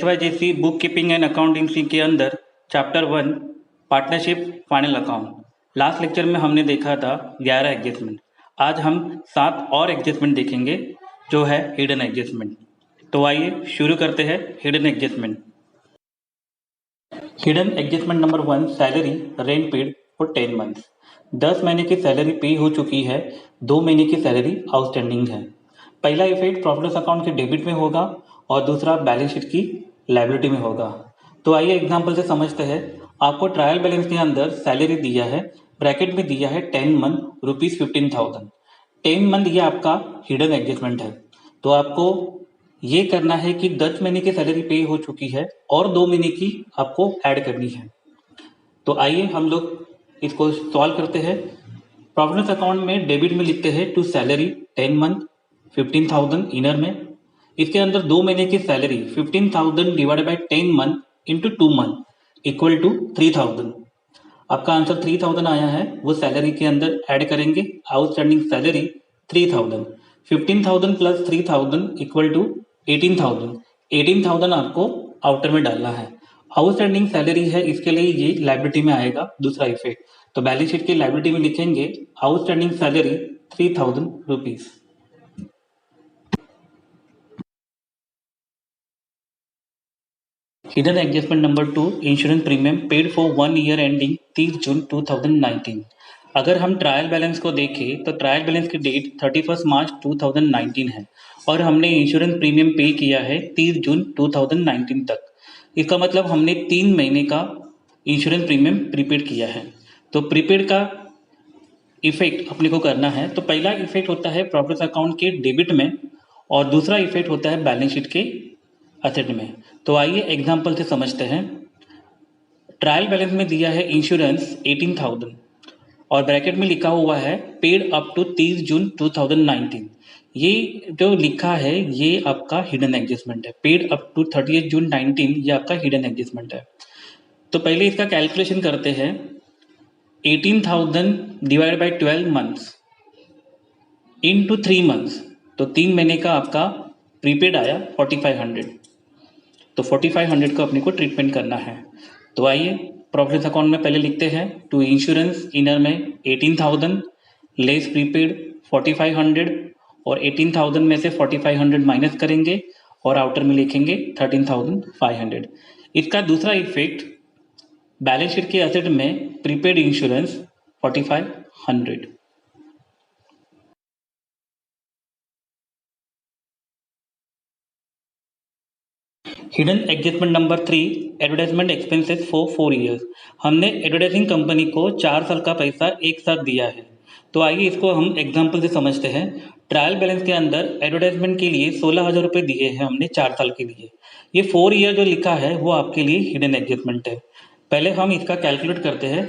SYJC book keeping and accounting के अंदर chapter 1 partnership final account. Last lecture में हमने देखा था 11 एडजस्टमेंट। आज हम 7 और एडजस्टमेंट देखेंगे जो है हिडन एडजस्टमेंट। तो आइए शुरू करते हैं hidden adjustment. Hidden adjustment number 1, salary rent paid for 10 months. 10 महीने की सैलरी पे हो चुकी है, 2 महीने की सैलरी आउटस्टैंडिंग है। पहला इफेक्ट प्रॉफिट लॉस अकाउंट के डेबिट में होगा और दूसरा बैलेंस शीट की लायबिलिटी में होगा। तो आइए एग्जांपल से समझते हैं। आपको ट्रायल बैलेंस के अंदर सैलरी दिया है, ब्रैकेट में दिया है 10 मंथ ₹15,000। 10 मंथ ये आपका हिडन एडजस्टमेंट है। तो आपको ये करना है कि 10 महीने की सैलरी पे हो चुकी है और 2 महीने की आपको ऐड करनी है। तो आइए हम लोग इसको सॉल्व करते हैं। प्रॉफिट लॉस अकाउंट में डेबिट में लिखते हैं टू सैलरी 10 मंथ 15,000 इनर में। इसके अंदर 2 महीने की salary 15,000 divided by 10 month into 2 month equal to 3,000। आपका आंसर 3,000 आया है, वो सैलरी के अंदर ऐड करेंगे। Outstanding salary 3,000, 15,000 plus 3,000 equal to 18,000। 18,000 आपको आउटर में डालना है। आउटस्टैंडिंग सैलरी है, इसके लिए ये लायबिलिटी में आएगा दूसरा इफेक्ट। तो बैलेंस शीट की लायबिलिटी में लिखेंगे outstanding salary 3,000 rupees. Hidden adjustment number 2, insurance premium paid for 1 year ending 30 जून 2019। अगर हम ट्रायल बैलेंस को देखें तो ट्रायल बैलेंस की डेट 31 मार्च 2019 है और हमने इंश्योरेंस प्रीमियम पे किया है 30 जून 2019 तक। इसका मतलब हमने 3 महीने का इंश्योरेंस प्रीमियम प्रीपेड किया है। तो प्रीपेड का इफेक्ट अपने को करना है। तो पहला इफेक्ट होता है प्रॉफिट अकाउंट के डेबिट में और दूसरा इफेक्ट होता है बैलेंस शीट के असेट में। तो आइए एग्जांपल से समझते हैं। ट्रायल बैलेंस में दिया है इंश्योरेंस 18,000 और ब्रैकेट में लिखा हुआ है पेड अप टू 30 जून 2019। ये जो लिखा है ये आपका हिडन एडजस्टमेंट है। पेड अप टू 30 जून 19 ये आपका हिडन एडजस्टमेंट है। तो पहले इसका कैलकुलेशन करते हैं। 18,000 divide by 12 months into 3 months, तो 3 महीने का आपका प्रीपेड आया 4500। तो 4500 को अपने को ट्रीटमेंट करना है। तो आइए प्रॉफिट अकाउंट में पहले लिखते हैं टू इंश्योरेंस इनर में 18,000 लेस प्रीपेड 4500 और 18,000 में से 4500 माइनस करेंगे और आउटर में लिखेंगे 13,500। इसका दूसरा इफेक्ट बैलेंस शीट के एसेट में prepaid insurance 4500। Hidden adjustment number 3, advertisement expenses for 4 years. हमने एडवर्टाइजिंग कंपनी को 4 साल का पैसा एक साथ दिया है। तो आइए इसको हम एग्जांपल से समझते हैं। ट्रायल बैलेंस के अंदर एडवर्टाइजमेंट के लिए 16,000 रुपये दिए हैं हमने 4 साल के लिए। ये 4 ईयर जो लिखा है वो आपके लिए हिडन एडजस्टमेंट है। पहले हम इसका कैलकुलेट करते हैं।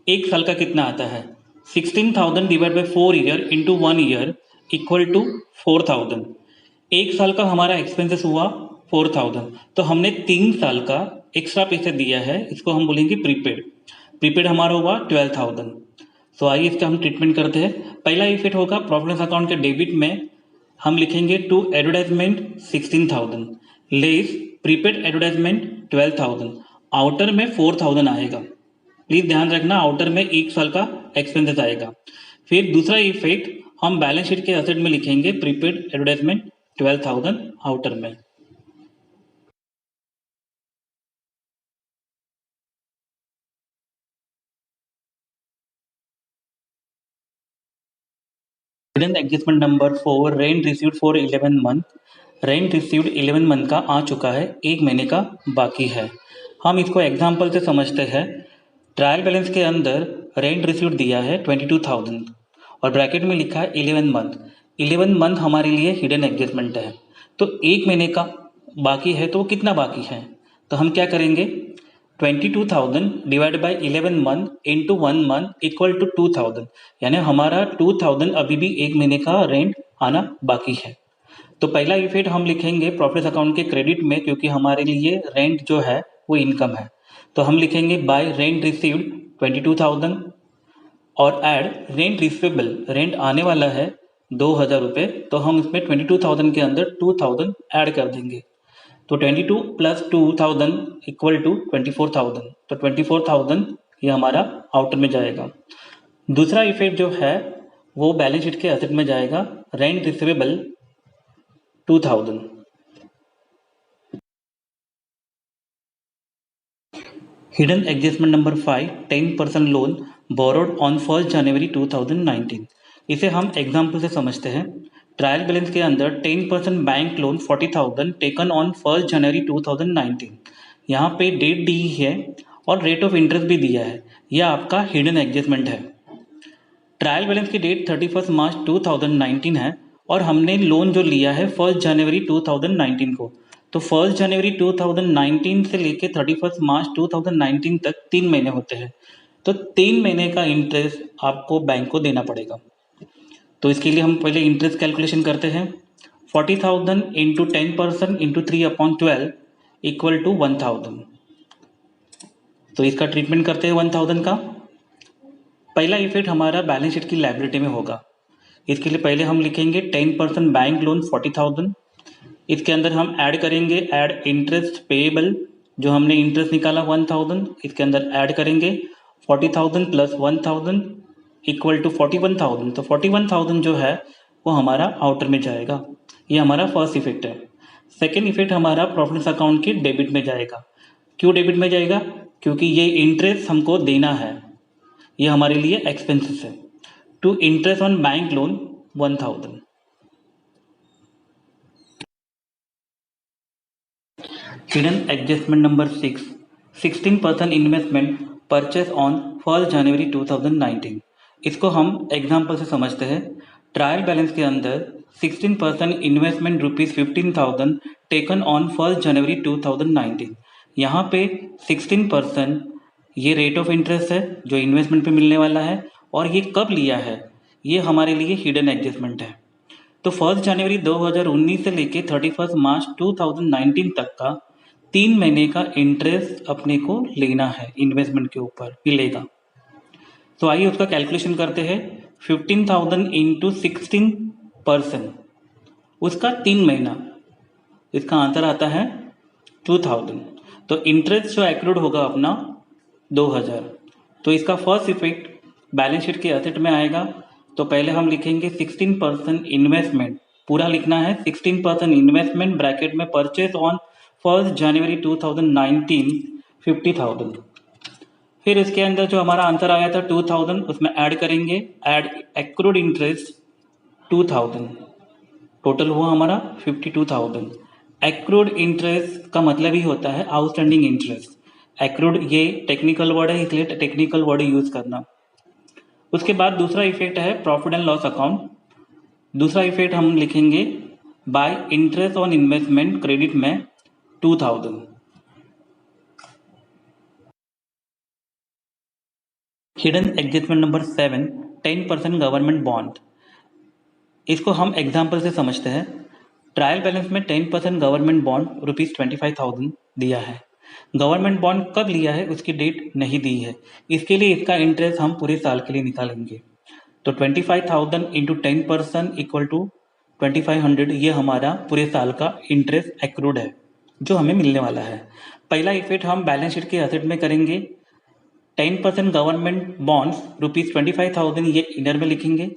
एक साल का कितना आता है? 16,000 divide by 4 year into 1 year equal to 4,000। एक साल का हमारा एक्सपेंसेस हुआ 4,000। तो हमने 3 साल का एक्स्ट्रा पैसे दिया है, इसको हम बोलेंगे प्रीपेड। प्रीपेड हमारा हुआ 12,000। तो आइए इसका हम ट्रीटमेंट करते हैं। पहला इफेक्ट होगा प्रॉफिट लॉस अकाउंट के डेबिट में हम लिखेंगे to advertisement 16,000 less prepaid advertisement 12,000। Outer में 4,000 आएगा। प्लीज ध्यान रखना, आउटर में 1 साल का एक्सपेंसेस आएगा। फिर दूसरा इफेक्ट हम बैलेंस शीट के एसेट में लिखेंगे प्रीपेड एडवर्टाइजमेंट 12,000 आउटर में। Hidden adjustment number 4, rent received for 11 month. Rent received 11 month का आ चुका है, 1 महीने का बाकी है। हम इसको एग्जांपल से समझते हैं। ट्रायल बैलेंस के अंदर रेंट रिसीव्ड दिया है 22,000 और ब्रैकेट में लिखा है 11 मंथ। 11 मंथ हमारे लिए हिडन एडजस्टमेंट है। तो 1 महीने का बाकी है, तो वो कितना बाकी है? तो हम क्या करेंगे? 22,000 divide by 11 month into 1 month equal to 2,000। यानी हमारा 2,000 अभी भी 1 महीने का रेंट आना बाकी है। तो पहला इफेक्ट हम लिखेंगे प्रॉफिट अकाउंट के क्रेडिट में, क्योंकि हमारे लिए रेंट जो है वो इनकम है। तो हम लिखेंगे बाय रेंट रिसीव्ड 22,000 और ऐड रेंट रिसीवेबल, रेंट आने वाला है 2,000 रुपये। तो हम इसमें 22,000 के अंदर 2,000 ऐड कर देंगे। तो 22 प्लस 2000 इक्वल टू 24,000, तो 24,000 ये हमारा आउटर में जाएगा। दूसरा इफेक्ट जो है वो बैलेंस शीट के एसेट में जाएगा, rent receivable 2000। Hidden adjustment number 5, 10% loan borrowed on 1 January 2019। इसे हम एग्जाम्पल से समझते हैं। ट्रायल बैलेंस के अंदर 10% bank loan 40,000 taken on 1 January 2019। यहाँ पे डेट दी है और रेट ऑफ इंटरेस्ट भी दिया है। यह आपका हिडन एडजस्टमेंट है। ट्रायल बैलेंस की डेट 31 मार्च 2019 है और हमने लोन जो लिया है 1 जनवरी 2019 को। तो 1 जनवरी 2019 से लेके 31 मार्च 2019 तक 3 महीने होते हैं। तो 3 महीने का इंटरेस्ट आपको बैंक को देना पड़ेगा। तो इसके लिए हम पहले इंटरेस्ट कैलकुलेशन करते हैं। 40,000 इंटू 10% इंटू 3/12 इक्वल टू 1,000। तो इसका ट्रीटमेंट करते हैं 1,000 का। पहला इफेक्ट हमारा बैलेंस शीट की लायबिलिटी में होगा। इसके लिए पहले हम लिखेंगे 10% बैंक लोन 40,000। इसके अंदर हम ऐड करेंगे ऐड इंटरेस्ट पेएबल, जो हमने इंटरेस्ट निकाला 1,000, इसके अंदर ऐड करेंगे 40,000 प्लस 1,000 इक्वल टू 41,000। तो 41,000 जो है वो हमारा आउटर में जाएगा। ये हमारा फर्स्ट इफेक्ट है। सेकेंड इफेक्ट हमारा प्रॉफिट अकाउंट की डेबिट में जाएगा। क्यों डेबिट में जाएगा? क्योंकि ये इंटरेस्ट हमको देना है, ये हमारे लिए एक्सपेंसेस है। To interest on bank loan 1,000। Hidden adjustment number 6, 16% investment purchase on 1 January 2019। इसको हम एग्जाम्पल से समझते हैं। ट्रायल बैलेंस के अंदर 16% इन्वेस्टमेंट ₹15,000 टेकन ऑन 1 जनवरी 2019। यहाँ पे 16% ये रेट ऑफ इंटरेस्ट है जो इन्वेस्टमेंट पे मिलने वाला है, और ये कब लिया है, ये हमारे लिए हिडन एडजस्टमेंट है। तो 1 जनवरी 2019 से लेके 31 मार्च 2019 तक का 3 महीने का इंटरेस्ट अपने को लेना है, इन्वेस्टमेंट के ऊपर मिलेगा। तो आइए उसका कैलकुलेशन करते हैं। 15,000 इंटू 16%, उसका 3 महीना, इसका आंसर आता है 2,000। तो इंटरेस्ट जो एक्रूड होगा अपना 2,000। तो इसका फर्स्ट इफेक्ट बैलेंस शीट के एसेट में आएगा। तो पहले हम लिखेंगे 16% इन्वेस्टमेंट, पूरा लिखना है 16% इन्वेस्टमेंट ब्रैकेट में परचेस ऑन 1 जनवरी 2019 50,000। फिर इसके अंदर जो हमारा आंसर आया था 2,000, उसमें ऐड करेंगे ऐड एक्रूड इंटरेस्ट 2,000, टोटल हुआ हमारा 52,000। एक्रूड इंटरेस्ट का मतलब ही होता है आउटस्टैंडिंग इंटरेस्ट। एक्रूड ये टेक्निकल वर्ड है, इसलिए टेक्निकल वर्ड यूज करना। उसके बाद दूसरा इफेक्ट है प्रॉफिट एंड लॉस अकाउंट। दूसरा इफेक्ट हम लिखेंगे bye interest on investment credit में 2,000। Hidden adjustment number 7, 10% government bond. इसको हम एग्जाम्पल से समझते हैं। ट्रायल बैलेंस में 10% गवर्नमेंट बॉन्ड ₹25,000 दिया है। गवर्नमेंट बॉन्ड कब लिया है उसकी डेट नहीं दी है, इसके लिए इसका इंटरेस्ट हम पूरे साल के लिए निकालेंगे। तो 25,000 इंटू 10% इक्वल टू 2,500, ये हमारा पूरे साल का इंटरेस्ट एक्रूड है जो हमें मिलने वाला है। पहला इफेक्ट हम बैलेंस शीट के एसेट में करेंगे। 10% गवर्नमेंट बॉन्ड्स ₹25,000 ये इनर में लिखेंगे।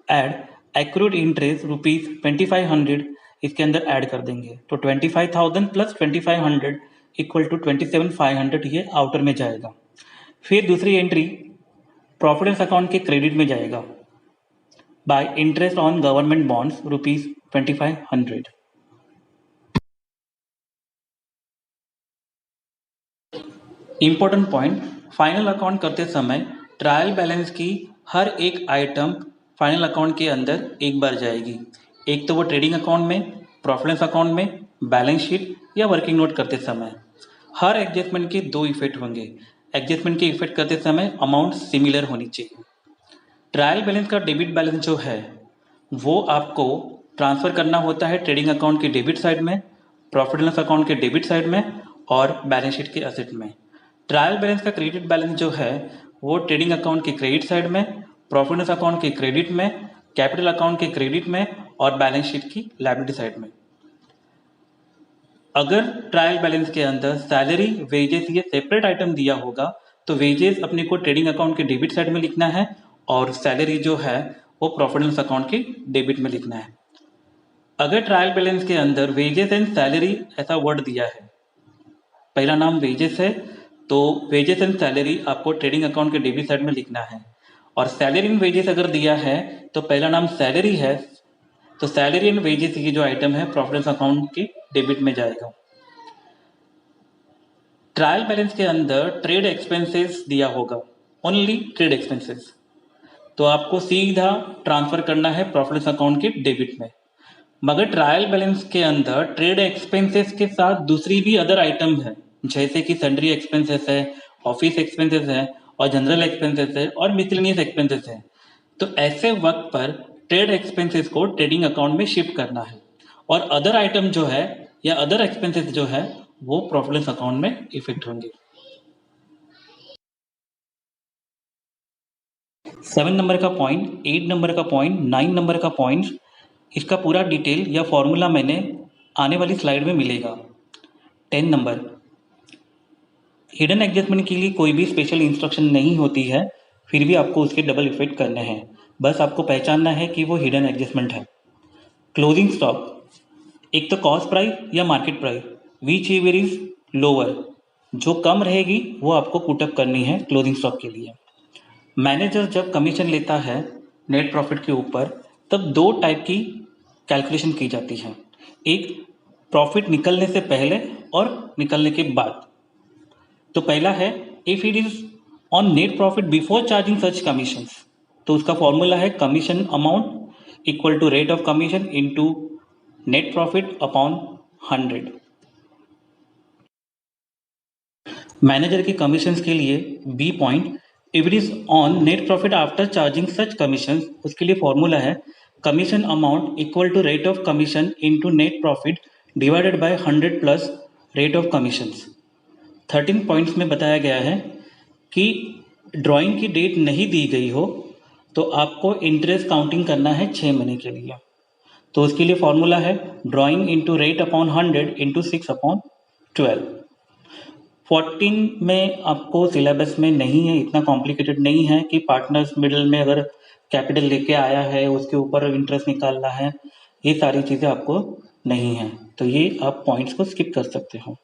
ऐड एक्रूड इंटरेस्ट ₹2,500 इसके अंदर ऐड कर देंगे। तो 25,000 प्लस 2,500 इक्वल टू 27,500 ये आउटर में जाएगा। फिर दूसरी एंट्री प्रॉफिट अकाउंट के क्रेडिट में जाएगा bye interest on government bonds ₹2,500। Important point, final account करते समय ट्रायल बैलेंस की हर एक आइटम फाइनल अकाउंट के अंदर एक बार जाएगी। एक तो वो ट्रेडिंग अकाउंट में, प्रॉफिट अकाउंट में, बैलेंस शीट या वर्किंग नोट करते समय। हर एडजस्टमेंट के 2 इफेक्ट होंगे। एडजस्टमेंट के इफेक्ट करते समय अमाउंट सिमिलर होनी चाहिए। ट्रायल बैलेंस का डेबिट बैलेंस जो है वो आपको ट्रांसफ़र करना होता है ट्रेडिंग अकाउंट के डेबिट साइड में, प्रॉफिट एंड लॉस अकाउंट के डेबिट साइड में और बैलेंस शीट के एसेट में। ट्रायल बैलेंस का क्रेडिट बैलेंस जो है वो ट्रेडिंग अकाउंट के क्रेडिट साइड में, प्रॉफिट एंड लॉस अकाउंट के क्रेडिट में, कैपिटल अकाउंट के क्रेडिट में और बैलेंस शीट की लायबिलिटी साइड में। अगर ट्रायल बैलेंस के अंदर सैलरी, वेजेस ये सेपरेट आइटम दिया होगा तो वेजेस अपने को ट्रेडिंग अकाउंट के डेबिट साइड में लिखना है और सैलरी जो है वो प्रॉफिट एंड लॉस अकाउंट के डेबिट में लिखना है। अगर ट्रायल बैलेंस के अंदर वेजेस एंड सैलरी ऐसा वर्ड दिया है, पहला नाम वेजेस है तो वेजेस एंड सैलरी आपको ट्रेडिंग अकाउंट के डेबिट साइड में लिखना है, और सैलरी एंड वेजेस अगर दिया है तो पहला नाम सैलरी है तो सैलरी एंड वेजेस ये जो आइटम है प्रॉफिट एंड लॉस अकाउंट के डेबिट में जाएगा। ट्रायल बैलेंस के अंदर ट्रेड एक्सपेंसेस दिया होगा, ओनली ट्रेड एक्सपेंसेस, तो आपको सीधा ट्रांसफर करना है प्रॉफिट एंड लॉस अकाउंट के डेबिट में। मगर ट्रायल बैलेंस के अंदर ट्रेड एक्सपेंसेस के साथ दूसरी भी अदर आइटम है, जैसे कि सन्ड्री एक्सपेंसेस है, ऑफिस एक्सपेंसेस है और जनरल एक्सपेंसेस है और मिसलेनियस एक्सपेंसेस है, तो ऐसे वक्त पर ट्रेड एक्सपेंसेस को ट्रेडिंग अकाउंट में शिफ्ट करना है और अदर आइटम जो है या अदर एक्सपेंसेस जो है वो प्रॉफिट एंड लॉस अकाउंट में इफेक्ट होंगे। 7 नंबर का पॉइंट, 8 नंबर का पॉइंट, 9 नंबर का पॉइंट, इसका पूरा डिटेल या फॉर्मूला मैंने आने वाली स्लाइड में मिलेगा। 10 नंबर, हिडन एडजस्टमेंट के लिए कोई भी स्पेशल इंस्ट्रक्शन नहीं होती है, फिर भी आपको उसके डबल इफेक्ट करने हैं, बस आपको पहचानना है कि वो हिडन एडजस्टमेंट है। क्लोजिंग स्टॉक, एक तो कॉस्ट प्राइस या market price, which ever is lower, जो कम रहेगी वो आपको पुटअप करनी है क्लोजिंग स्टॉक के लिए। मैनेजर जब कमीशन लेता है नेट प्रॉफिट के ऊपर तब दो टाइप की कैलकुलेशन की जाती है, एक प्रॉफिट निकलने से पहले और निकलने के बाद। तो पहला है if it is on net profit before charging such commissions, तो उसका फॉर्मूला है commission amount equal to rate of commission into net profit upon 100। Manager के कमीशंस के लिए B point, if it is on net profit after charging such commissions, उसके लिए formula है commission amount equal to rate of commission into net profit divided by 100 plus rate of commissions. 13 points में बताया गया है कि ड्राइंग की date नहीं दी गई हो तो आपको इंटरेस्ट काउंटिंग करना है 6 महीने के लिए, तो उसके लिए फॉर्मूला है drawing into rate upon 100 into 6 upon 12। 14 में आपको सिलेबस में नहीं है, इतना कॉम्प्लिकेटेड नहीं है कि पार्टनर्स मिडल में अगर कैपिटल लेके आया है उसके ऊपर इंटरेस्ट निकालना है, ये सारी चीज़ें आपको नहीं है, तो ये आप पॉइंट्स को स्किप कर सकते हो।